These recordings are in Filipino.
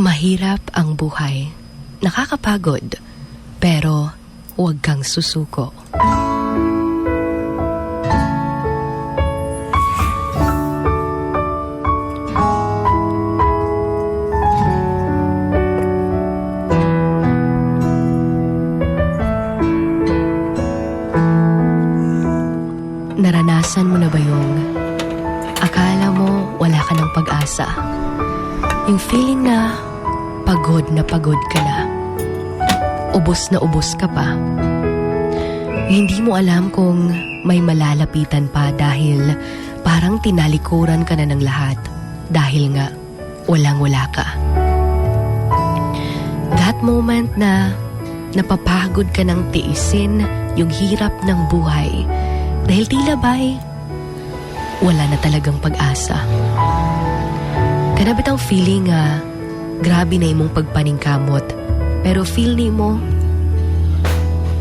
Mahirap ang buhay. Nakakapagod. Pero huwag kang susuko. Naranasan mo na ba yung akala mo wala ka ng pag-asa? Yung feeling na pagod ka na. Ubos na ubos ka pa. Hindi mo alam kung may malalapitan pa dahil parang tinalikuran ka na ng lahat dahil nga walang-wala ka. That moment na napapagod ka ng tiisin yung hirap ng buhay dahil tila ba'y wala na talagang pag-asa. Kanabit ang feeling grabe na imong pagpaningkamot pero feel ni mo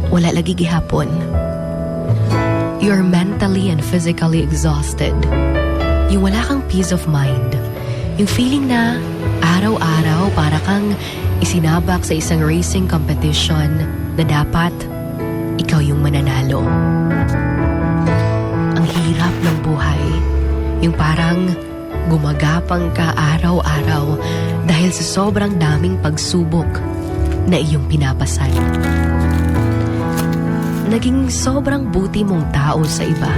wala lagi gihapon. You're mentally and physically exhausted. Yung wala kang peace of mind. Yung feeling na araw-araw para kang isinabak sa isang racing competition na dapat ikaw yung mananalo. Ang hirap ng buhay. Yung parang gumagapang ka araw-araw dahil sa sobrang daming pagsubok na iyong pinapasan. Naging sobrang buti mong tao sa iba.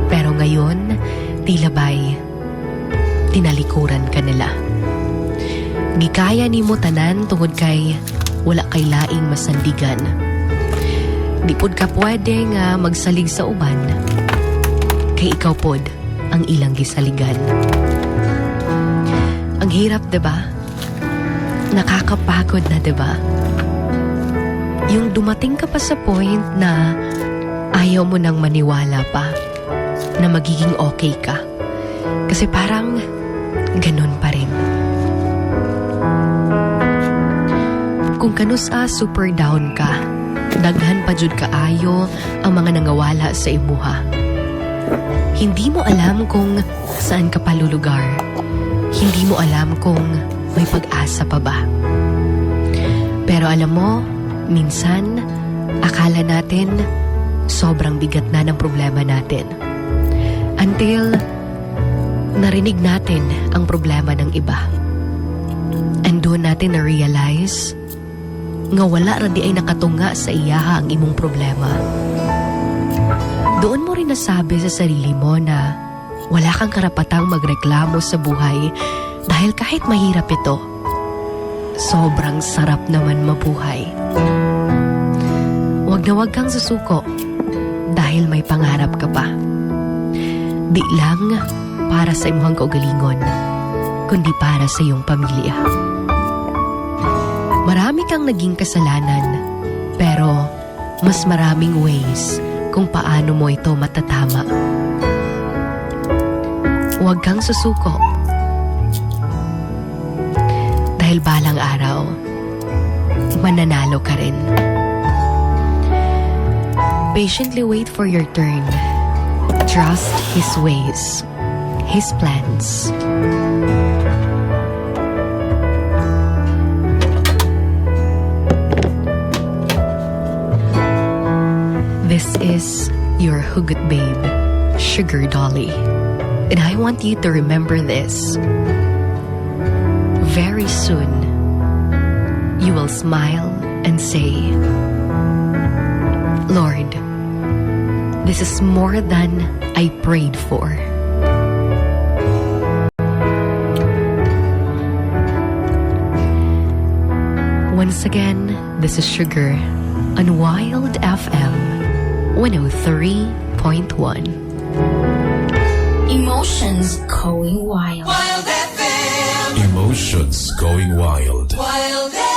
Pero ngayon, tila ba'y tinalikuran ka nila. Gikaya ni mo tanan tungod kay wala kay laing masandigan. Di pod ka pwede nga magsalig sa uban kay ikaw pod ang ilang gisaligan. Ang hirap, diba? Nakakapagod na, diba? Yung dumating ka pa sa point na ayaw mo nang maniwala pa na magiging okay ka. Kasi parang ganun pa rin. Kung kanusa super down ka, daghan pa jud kaayo ang mga nangawala sa imuha. Hindi mo alam kung saan ka palulugar. Hindi mo alam kung may pag-asa pa ba. Pero alam mo, minsan, akala natin sobrang bigat na ng problema natin. Until narinig natin ang problema ng iba. And doon natin na-realize nga wala ra di ay nakatunga sa iyaha ang imong problema. Doon mo rin nasabi sa sarili mo na wala kang karapatang magreklamo sa buhay dahil kahit mahirap ito, sobrang sarap naman mabuhay. Huwag na huwag kang susuko dahil may pangarap ka pa. Di lang para sa imuhang kaugalingon, kundi para sa iyong pamilya. Marami kang naging kasalanan, pero mas maraming ways kung paano mo ito matatama. Huwag kang susuko. Dahil balang araw, mananalo ka rin. Patiently wait for your turn. Trust His ways, His plans. This is your hugot babe, Sugar Dolly. And I want you to remember this. Very soon, you will smile and say, Lord, this is more than I prayed for. Once again, this is Sugar on Wild FM 103.1. Emotions going wild. Wild FM. Emotions going wild. Wild FM.